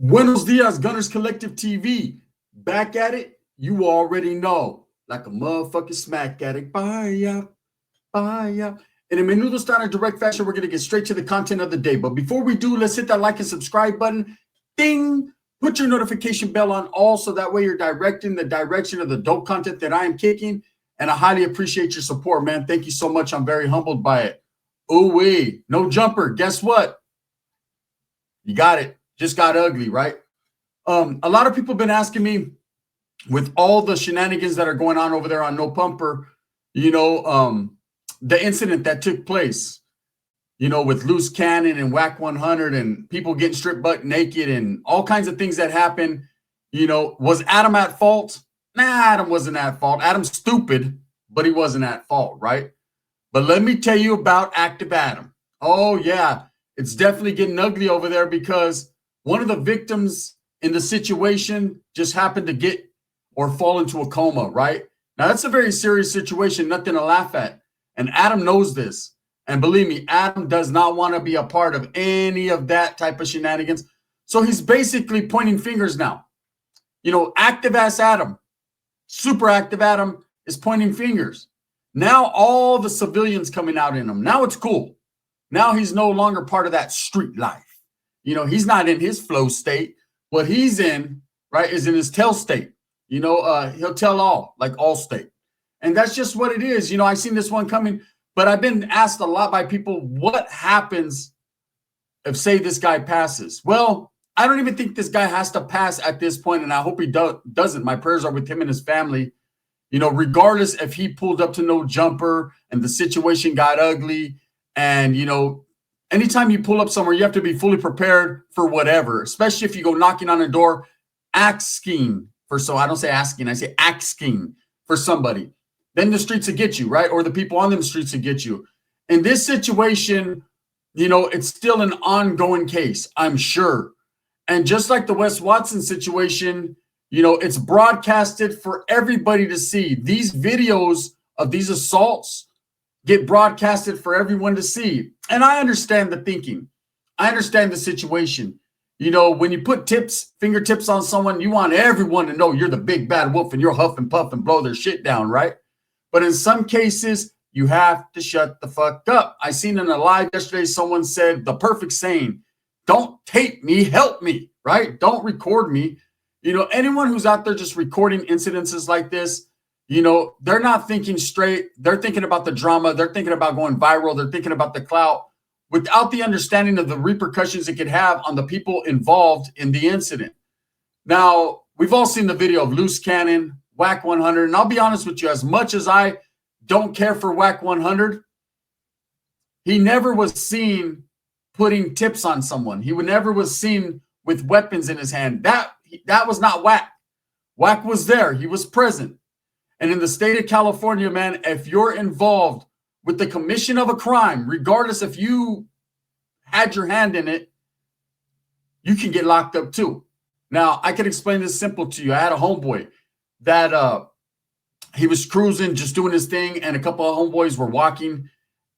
Buenos dias, Gunners Collective TV. Back at it, you already know. Like a motherfucking smack addict. Bye. In a menudo style and direct fashion, we're going to get straight to the content of the day. But before we do, let's hit that like and subscribe button. Ding! Put your notification bell on all so that way you're directing the direction of the dope content that I am kicking. And I highly appreciate your support, man. Thank you so much. I'm very humbled by it. Ooh-wee. No jumper. Guess what? You got it. Just got ugly, right? A lot of people have been asking me, with all the shenanigans that are going on over there on No Pumper, the incident that took place, with Luce Cannon and Whack 100 and people getting stripped butt naked and all kinds of things that happened. Was Adam at fault? Nah, Adam wasn't at fault. Adam's stupid, but he wasn't at fault, right? But let me tell you about Active Adam. Oh, yeah, it's definitely getting ugly over there because one of the victims in the situation just happened to get or fall into a coma, right? Now, that's a very serious situation, nothing to laugh at. And Adam knows this. And believe me, Adam does not want to be a part of any of that type of shenanigans. So he's basically pointing fingers now. Active ass Adam, super active Adam is pointing fingers. Now all the civilians coming out in him. Now it's cool. Now he's no longer part of that street life. He's not in his flow state. What he's in, right, is in his tell state. He'll tell all, like all state. And that's just what it is. I've seen this one coming, but I've been asked a lot by people, what happens if, say, this guy passes? Well, I don't even think this guy has to pass at this point, and I hope he doesn't. My prayers are with him and his family. Regardless if he pulled up to no jumper and the situation got ugly, and, anytime you pull up somewhere, you have to be fully prepared for whatever, especially if you go knocking on a door, asking for, so I don't say asking, I say asking for somebody. Then the streets will get you, right? Or the people on them streets will get you. In this situation, it's still an ongoing case, I'm sure. And just like the Wes Watson situation, it's broadcasted for everybody to see. These videos of these assaults get broadcasted for everyone to see. And I understand the thinking. I understand the situation. When you put fingertips on someone, you want everyone to know you're the big bad wolf and you'll huff and puff and blow their shit down, right? But in some cases, you have to shut the fuck up. I seen in a live yesterday, someone said the perfect saying, don't tape me, help me, right? Don't record me. Anyone who's out there just recording incidences like this, they're not thinking straight. They're thinking about the drama. They're thinking about going viral. They're thinking about the clout without the understanding of the repercussions it could have on the people involved in the incident. Now, we've all seen the video of Luce Cannon, Whack 100. And I'll be honest with you, as much as I don't care for Whack 100, he never was seen putting tips on someone. He never was seen with weapons in his hand. That was not Whack. Whack was there. He was present. And in the state of California, man, if you're involved with the commission of a crime, regardless if you had your hand in it, you can get locked up too. Now, I can explain this simple to you. I had a homeboy that he was cruising, just doing his thing, and a couple of homeboys were walking,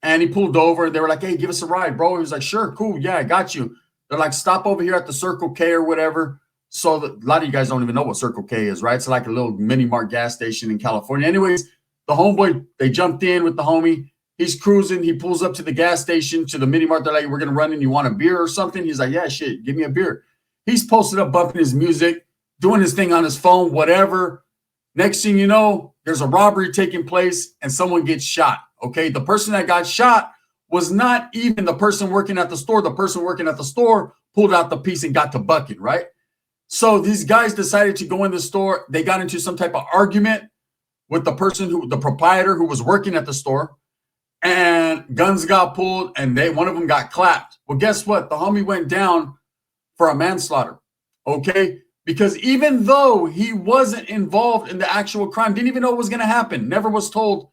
and he pulled over. They were like, hey, give us a ride, bro. He was like, sure, cool, yeah, I got you. They're like, stop over here at the Circle K or whatever. So a lot of you guys don't even know what Circle K is, right? It's like a little mini mart gas station in California. Anyways, the homeboy, they jumped in with the homie. He's cruising. He pulls up to the gas station, to the mini mart. They're like, we're going to run in. You want a beer or something? He's like, yeah, shit, give me a beer. He's posted up, bumping his music, doing his thing on his phone, whatever. Next thing you know, there's a robbery taking place and someone gets shot, okay? The person that got shot was not even the person working at the store. The person working at the store pulled out the piece and got to bucking, right? So these guys decided to go in the store. They got into some type of argument with the person the proprietor who was working at the store, and guns got pulled and one of them got clapped. Well, guess what? The homie went down for a manslaughter, okay? Because even though he wasn't involved in the actual crime, didn't even know what was going to happen, never was told,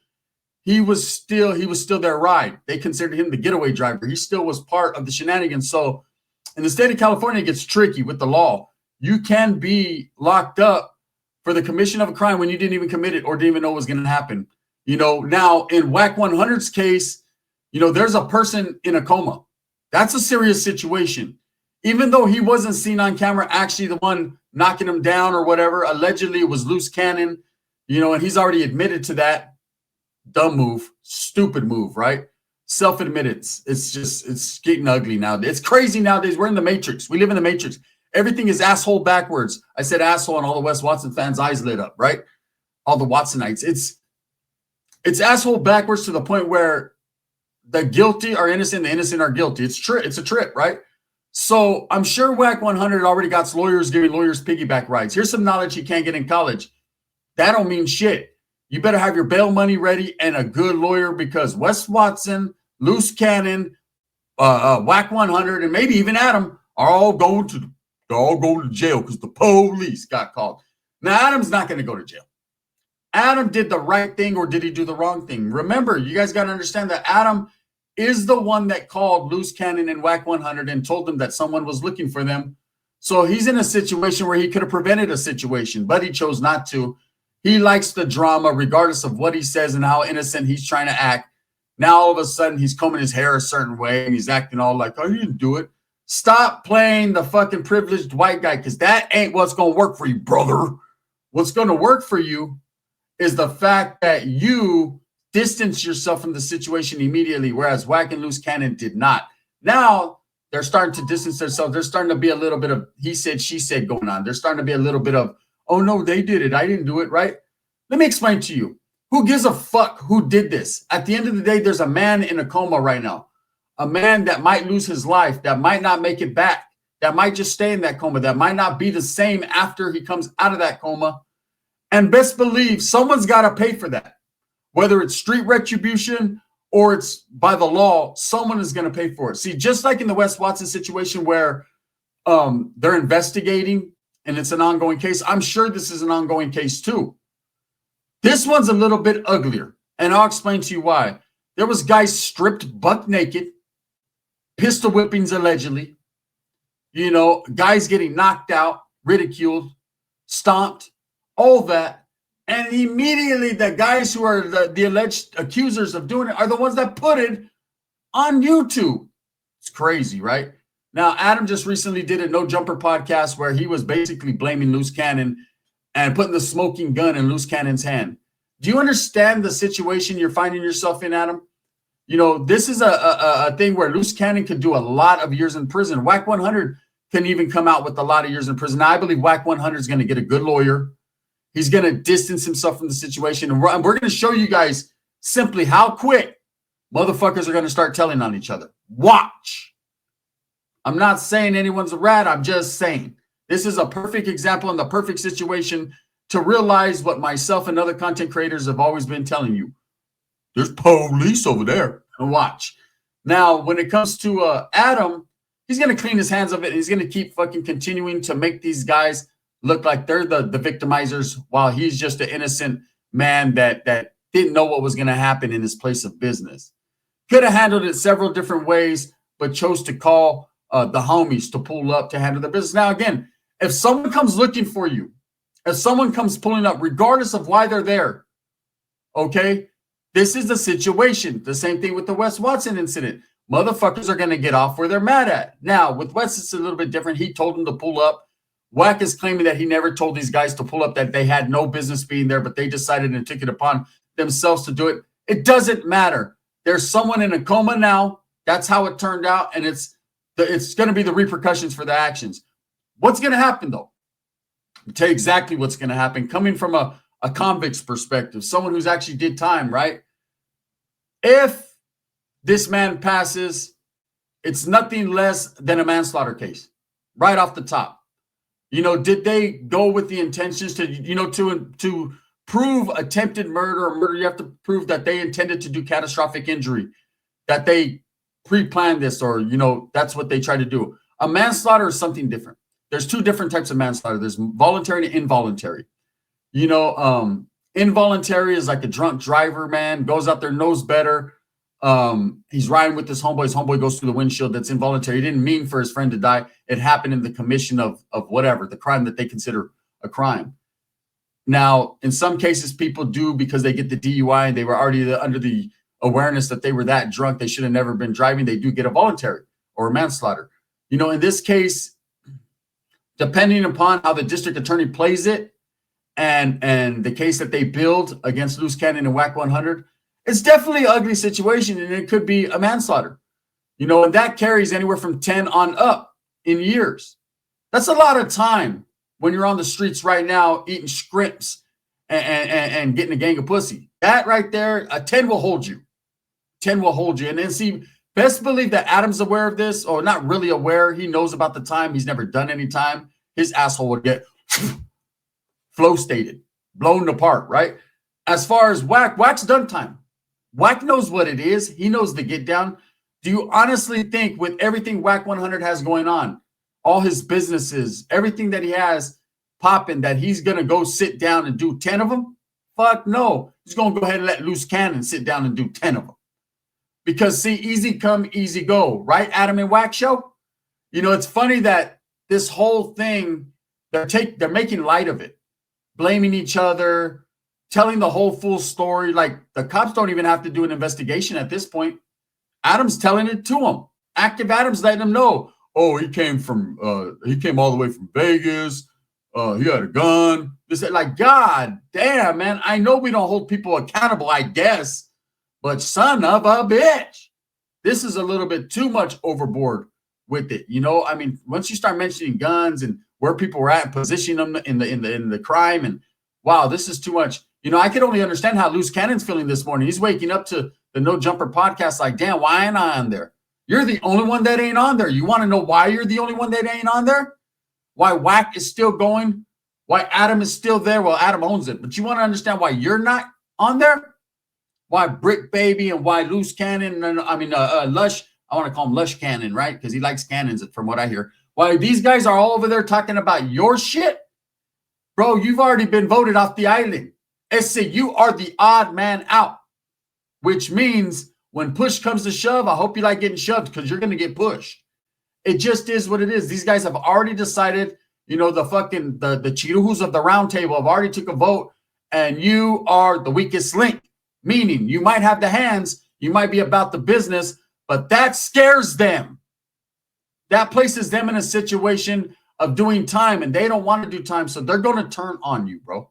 he was still their ride. They considered him the getaway driver. He still was part of the shenanigans. So in the state of California, it gets tricky with the law. You can be locked up for the commission of a crime when you didn't even commit it or didn't even know what was going to happen. Now in Whack 100's case, there's a person in a coma. That's a serious situation. even though he wasn't seen on camera actually the one knocking him down or whatever. Allegedly, it was Luce Cannon, and he's already admitted to that. Dumb move, stupid move, right? Self-admittance. It's getting ugly now. It's crazy nowadays. We're in the Matrix. We live in the Matrix. Everything is asshole backwards. I said asshole, and all the Wes Watson fans' eyes lit up, right? All the Watsonites. It's asshole backwards to the point where the guilty are innocent, the innocent are guilty. It's a trip, right? So I'm sure WAC 100 already got lawyers giving lawyers piggyback rides. Here's some knowledge you can't get in college. That don't mean shit. You better have your bail money ready and a good lawyer, because Wes Watson, Luce Cannon, WAC 100, and maybe even Adam are all going to jail because the police got called. Now, Adam's not going to go to jail. Adam did the right thing, or did he do the wrong thing? Remember, you guys got to understand that Adam is the one that called Luce Cannon and WAC 100 and told them that someone was looking for them. So he's in a situation where he could have prevented a situation, but he chose not to. He likes the drama, regardless of what he says and how innocent he's trying to act. Now, all of a sudden, he's combing his hair a certain way, and he's acting all like, oh, you didn't do it. Stop playing the fucking privileged white guy, because that ain't what's going to work for you, brother. What's going to work for you is the fact that you distance yourself from the situation immediately, whereas WAC and Luce Cannon did not. Now, they're starting to distance themselves. There's starting to be a little bit of he said, she said going on. There's starting to be a little bit of, oh, no, they did it. I didn't do it, right? Let me explain to you. Who gives a fuck who did this? At the end of the day, there's a man in a coma right now. A man that might lose his life, that might not make it back, that might just stay in that coma, that might not be the same after he comes out of that coma. And best believe someone's got to pay for that. Whether it's street retribution or it's by the law, someone is going to pay for it. See, just like in the Wes Watson situation where they're investigating and it's an ongoing case, I'm sure this is an ongoing case too. This one's a little bit uglier, and I'll explain to you why. There was guys stripped buck naked, pistol whippings allegedly, guys getting knocked out, ridiculed, stomped, all that. And immediately the guys who are the alleged accusers of doing it are the ones that put it on YouTube. It's crazy, right? Now, Adam just recently did a No Jumper podcast where he was basically blaming Luce Cannon and putting the smoking gun in Luce Cannon's hand. Do you understand the situation you're finding yourself in, Adam? This is a thing where Luce Cannon could do a lot of years in prison. WAC 100 can even come out with a lot of years in prison. Now, I believe WAC 100 is going to get a good lawyer. He's going to distance himself from the situation. And we're going to show you guys simply how quick motherfuckers are going to start telling on each other. Watch. I'm not saying anyone's a rat. I'm just saying this is a perfect example and the perfect situation to realize what myself and other content creators have always been telling you. There's police over there. And watch. Now, when it comes to Adam, he's going to clean his hands of it. He's going to keep fucking continuing to make these guys look like they're the victimizers while he's just an innocent man that didn't know what was going to happen in his place of business. Could have handled it several different ways, but chose to call the homies to pull up to handle their business. Now, again, if someone comes looking for you, if someone comes pulling up, regardless of why they're there, okay, this is the situation. The same thing with the Wes Watson incident. Motherfuckers are going to get off where they're mad at. Now, with Wes, it's a little bit different. He told them to pull up. WAC is claiming that he never told these guys to pull up, that they had no business being there, but they decided and took it upon themselves to do it. It doesn't matter. There's someone in a coma now. That's how it turned out, and it's going to be the repercussions for the actions. What's going to happen, though? I'll tell you exactly what's going to happen. Coming from a convict's perspective, someone who's actually did time, right? If this man passes, it's nothing less than a manslaughter case, right off the top. Did they go with the intentions to prove attempted murder or murder? You have to prove that they intended to do catastrophic injury, that they pre-planned this, or, that's what they tried to do. A manslaughter is something different. There's two different types of manslaughter. There's voluntary and involuntary. Involuntary is like a drunk driver, man, goes out there, knows better. He's riding with his homeboy. His homeboy goes through the windshield. That's involuntary. He didn't mean for his friend to die. It happened in the commission of whatever, the crime that they consider a crime. Now, in some cases, people do because they get the DUI and they were already under the awareness that they were that drunk. They should have never been driving. They do get a voluntary or a manslaughter. In this case, depending upon how the district attorney plays it and the case that they build against Luce Cannon and WAC 100, it's definitely an ugly situation, and it could be a manslaughter. And that carries anywhere from 10 on up in years. That's a lot of time when you're on the streets right now eating scripts and getting a gang of pussy. That right there, a 10 will hold you. 10 will hold you. And then see, best believe that Adam's aware of this, or not really aware. He knows about the time. He's never done any time. His asshole would get flow stated, blown apart, right? As far as WAC's done time. WAC knows what it is. He knows the get down. Do you honestly think with everything WAC 100 has going on, all his businesses, everything that he has popping, that he's going to go sit down and do 10 of them? Fuck no. He's going to go ahead and let Luce Cannon sit down and do 10 of them. Because, see, easy come, easy go. Right, Adam and WAC show? It's funny that this whole thing, they're making light of it. Blaming each other, telling the whole full story. Like, the cops don't even have to do an investigation at this point. Adam's telling it to him. Active Adam's letting him know. Oh, he came all the way from Vegas. He had a gun. Like, God damn, man. I know we don't hold people accountable, I guess, but son of a bitch, this is a little bit too much overboard with it. I mean, once you start mentioning guns and where people were at, positioning them in the crime, and wow, this is too much. I could only understand how Luce Cannon's feeling this morning. He's waking up to the No Jumper podcast like, damn, why ain't I on there? You're the only one that ain't on there. You want to know why you're the only one that ain't on there? Why WAC is still going? Why Adam is still there? Well, Adam owns it. But you want to understand why you're not on there? Why Brick Baby and why Luce Cannon, Lush, I want to call him Lush Cannon, right? Because he likes cannons from what I hear. Why these guys are all over there talking about your shit? Bro, you've already been voted off the island. You are the odd man out. Which means when push comes to shove, I hope you like getting shoved because you're going to get pushed. It just is what it is. These guys have already decided, the chiruhus of the round table have already took a vote, and you are the weakest link. Meaning you might have the hands, you might be about the business, but that scares them. That places them in a situation of doing time, and they don't want to do time, so they're going to turn on you, bro.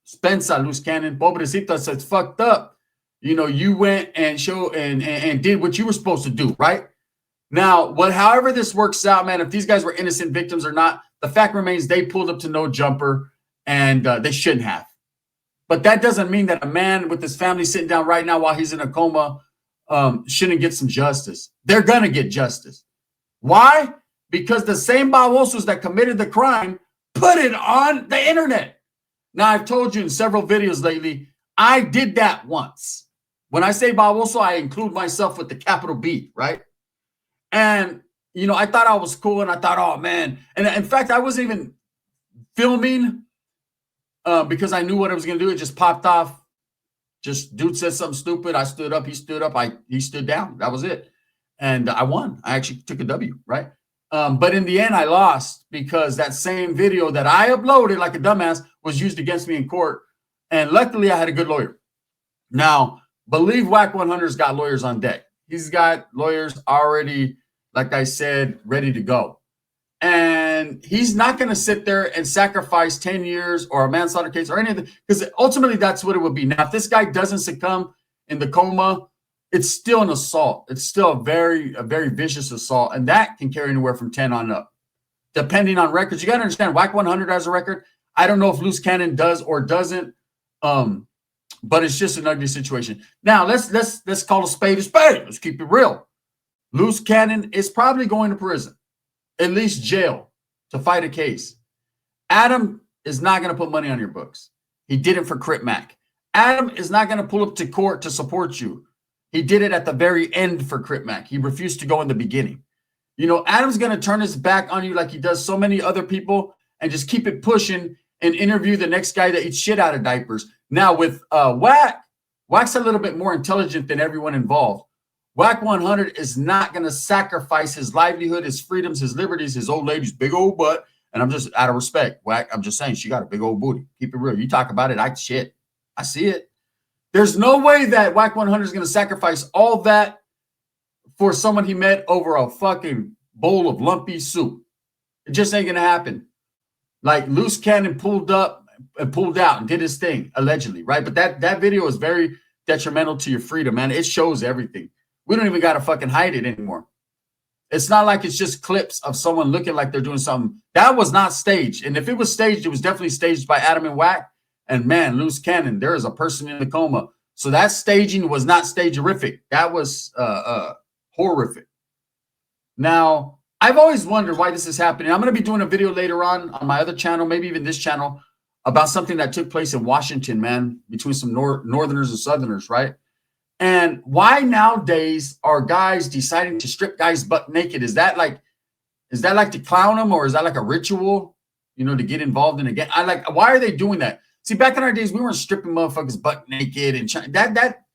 Spencer, Luce Cannon, pobrecita, says fucked up. You went and and did what you were supposed to do, right? Now, however this works out, man, if these guys were innocent victims or not, the fact remains they pulled up to No Jumper, and they shouldn't have. But that doesn't mean that a man with his family sitting down right now while he's in a coma shouldn't get some justice. They're going to get justice. Why? Because the same babosos that committed the crime put it on the internet. Now, I've told you in several videos lately, I did that once. When I say baboso, I include myself with the capital B, right? And, I thought I was cool, and I thought, oh, man. And in fact, I wasn't even filming because I knew what I was going to do. It just popped off. Just dude said something stupid. I stood up. He stood up. He stood down. That was it. And I won. I actually took a W, right? But in the end, I lost because that same video that I uploaded like a dumbass was used against me in court. And luckily, I had a good lawyer. Now, believe WAC 100's got lawyers on deck. He's got lawyers already, like I said, ready to go. And he's not going to sit there and sacrifice 10 years or a manslaughter case or anything, because ultimately that's what it would be. Now, if this guy doesn't succumb in the coma, it's still an assault. It's still a very vicious assault, and that can carry anywhere from 10 on up, depending on records. You got to understand, WAC 100 has a record. I don't know if Luce Cannon does or doesn't, but it's just an ugly situation. Now, let's call a spade a spade. Let's keep it real. Luce Cannon is probably going to prison, at least jail, to fight a case. Adam is not going to put money on your books. He did it for Crip Mac. Adam is not going to pull up to court to support you. He did it at the very end for Crip Mac. He refused to go in the beginning. Adam's going to turn his back on you like he does so many other people and just keep it pushing and interview the next guy that eats shit out of diapers. Now, with WAC's a little bit more intelligent than everyone involved. WAC 100 is not going to sacrifice his livelihood, his freedoms, his liberties, his old lady's big old butt. And I'm just out of respect. WAC, I'm just saying she got a big old booty. Keep it real. You talk about it, I see it. There's no way that WAC 100 is going to sacrifice all that for someone he met over a fucking bowl of lumpy soup. It just ain't gonna happen. Like Luce Cannon pulled up and pulled out and did his thing, allegedly, right? But that video is very detrimental to your freedom, man. It shows everything. We don't even gotta fucking hide it anymore. It's not like it's just clips of someone looking like they're doing something. That was not staged. And if it was staged, it was definitely staged by Adam and Wack. And man, Luce Cannon, there is a person in the coma. So that staging was not stagerific. That was horrific. Now, I've always wondered why this is happening. I'm going to be doing a video later on my other channel, maybe even this channel, about something that took place in Washington, man, between some Northerners and Southerners, right? And why nowadays are guys deciding to strip guys butt naked? Is that like to clown them, or is that like a ritual, to get involved in again? Why are they doing that? See, back in our days, we weren't stripping motherfuckers butt naked and that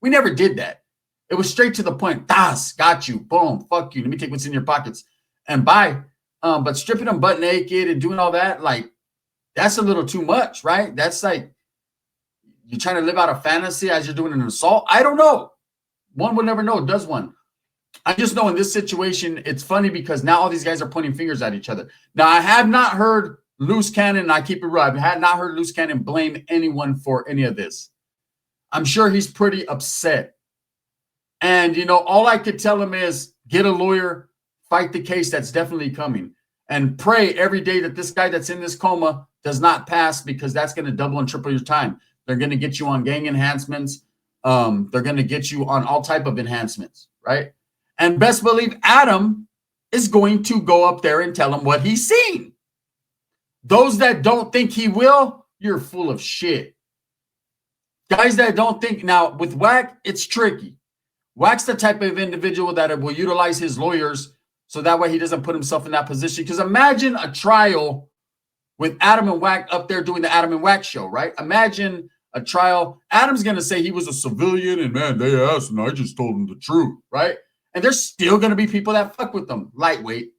we never did that. It was straight to the point. Das, got you. Boom, fuck you. Let me take what's in your pockets and bye. But stripping them butt naked and doing all that, like, that's a little too much, right? That's like you're trying to live out a fantasy as you're doing an assault. I don't know. One would never know. Does one? I just know in this situation, it's funny because now all these guys are pointing fingers at each other. Now, I have not heard Luce Cannon, and I keep it real, I had not heard Luce Cannon blame anyone for any of this. I'm sure he's pretty upset. And, all I could tell him is get a lawyer, fight the case that's definitely coming, and pray every day that this guy that's in this coma does not pass, because that's going to double and triple your time. They're going to get you on gang enhancements. They're going to get you on all type of enhancements, right? And best believe Adam is going to go up there and tell him what he's seen. Those that don't think he will, you're full of shit. Guys that don't think, now with Wack, it's tricky. Wack's the type of individual that will utilize his lawyers so that way he doesn't put himself in that position. Because imagine a trial with Adam and Wack up there doing the Adam and Wack show, right? Imagine a trial. Adam's going to say he was a civilian and, man, they asked and I just told them the truth, right? And there's still going to be people that fuck with them. Lightweight.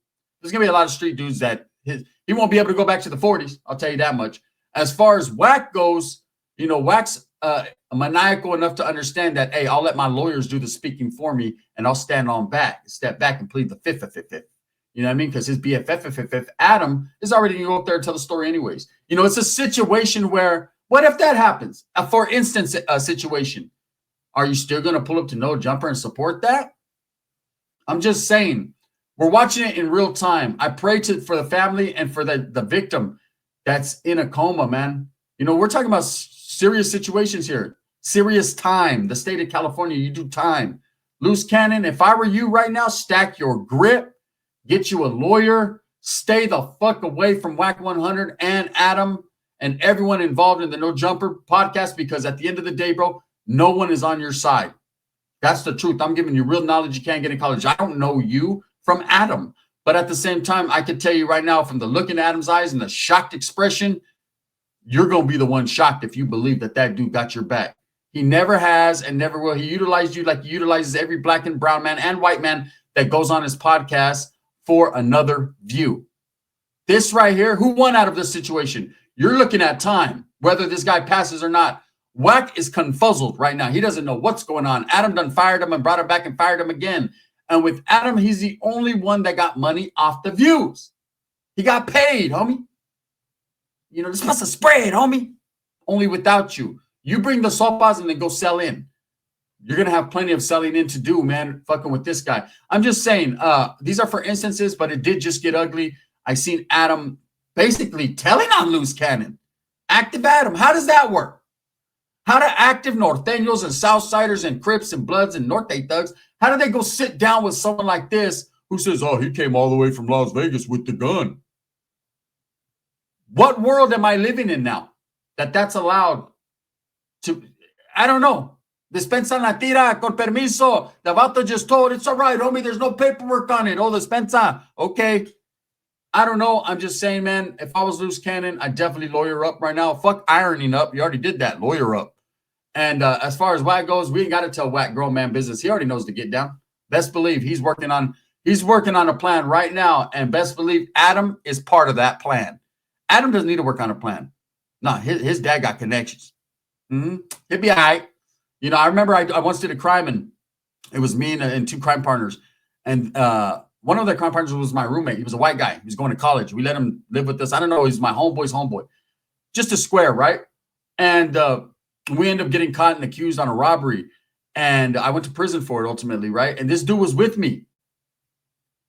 There's going to be a lot of street dudes that he won't be able to go back to the 40s. I'll tell you that much. As far as Wack goes, Wack's maniacal enough to understand that, hey, I'll let my lawyers do the speaking for me and I'll step back and plead the fifth. You know what I mean? Because his BFF, Adam, is already going to go up there and tell the story anyways. It's a situation where, what if that happens? For instance, a situation. Are you still going to pull up to No Jumper and support that? I'm just saying, we're watching it in real time. I pray for the family and for the victim that's in a coma, man. We're talking about serious situations here. Serious time. The state of California, you do time. Luce Cannon, if I were you right now, stack your grip. Get you a lawyer. Stay the fuck away from Wack 100 and Adam and everyone involved in the No Jumper podcast, because at the end of the day, bro, no one is on your side. That's the truth. I'm giving you real knowledge you can't get in college. I don't know you from Adam, but at the same time, I can tell you right now, from the look in Adam's eyes and the shocked expression, you're going to be the one shocked if you believe that dude got your back. He never has and never will. He utilized you like he utilizes every black and brown man and white man that goes on his podcast for another view. This right here, who won out of this situation? You're looking at time, whether this guy passes or not. Wack is confuzzled right now. He doesn't know what's going on. Adam done fired him and brought him back and fired him again. And with Adam, he's the only one that got money off the views. He got paid, homie. This must have spread, homie. Only without you. You bring the sopas and then go sell in. You're going to have plenty of selling in to do, man, fucking with this guy. I'm just saying, these are for instances, but it did just get ugly. I seen Adam basically telling on Luce Cannon. Active Adam. How does that work? How do active Norteños and Southsiders and Crips and Bloods and Norte thugs, how do they go sit down with someone like this who says, oh, he came all the way from Las Vegas with the gun? What world am I living in now that's allowed to? I don't know. Despensa la tira con permiso. The vato just told, it's all right, homie. There's no paperwork on it. Oh, despensa. Okay. I don't know. I'm just saying, man, if I was Luce Cannon, I'd definitely lawyer up right now. Fuck ironing up. You already did that. Lawyer up. And as far as Wack goes, we ain't got to tell Wack grown man business. He already knows to get down. Best believe he's working on a plan right now. And best believe Adam is part of that plan. Adam doesn't need to work on a plan. No, his dad got connections. He'll be all right. I remember I once did a crime, and it was me and two crime partners. And one of the crime partners was my roommate. He was a white guy. He was going to college. We let him live with us. I don't know. He's my homeboy's homeboy. Just a square, right? And we ended up getting caught and accused on a robbery. And I went to prison for it ultimately, right? And this dude was with me.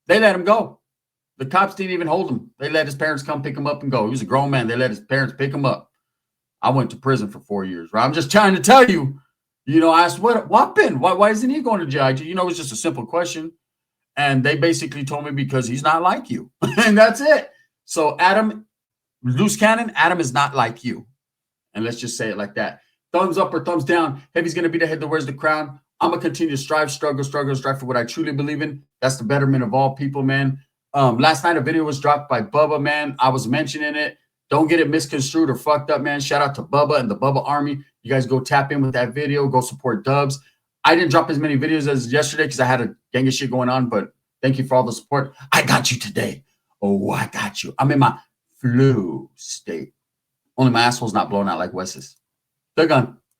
They let him go. The cops didn't even hold him. They let his parents come pick him up and go. He was a grown man. They let his parents pick him up. I went to prison for 4 years, right? I'm just trying to tell you, I asked, what happened? Why isn't he going to jail? It was just a simple question. And they basically told me because he's not like you. And that's it. So Adam, loose cannon, Adam is not like you. And let's just say it like that. Thumbs up or thumbs down. Heavy's going to be the head that wears the crown. I'm going to continue to strive for what I truly believe in. That's the betterment of all people, man. Last night, a video was dropped by Bubba, man. I was mentioning it. Don't get it misconstrued or fucked up, man. Shout out to Bubba and the Bubba Army. You guys go tap in with that video. Go support Dubs. I didn't drop as many videos as yesterday because I had a gang of shit going on, but thank you for all the support. I got you today. Oh, I got you. I'm in my flow state. Only my asshole's not blown out like Wes's. They're gone.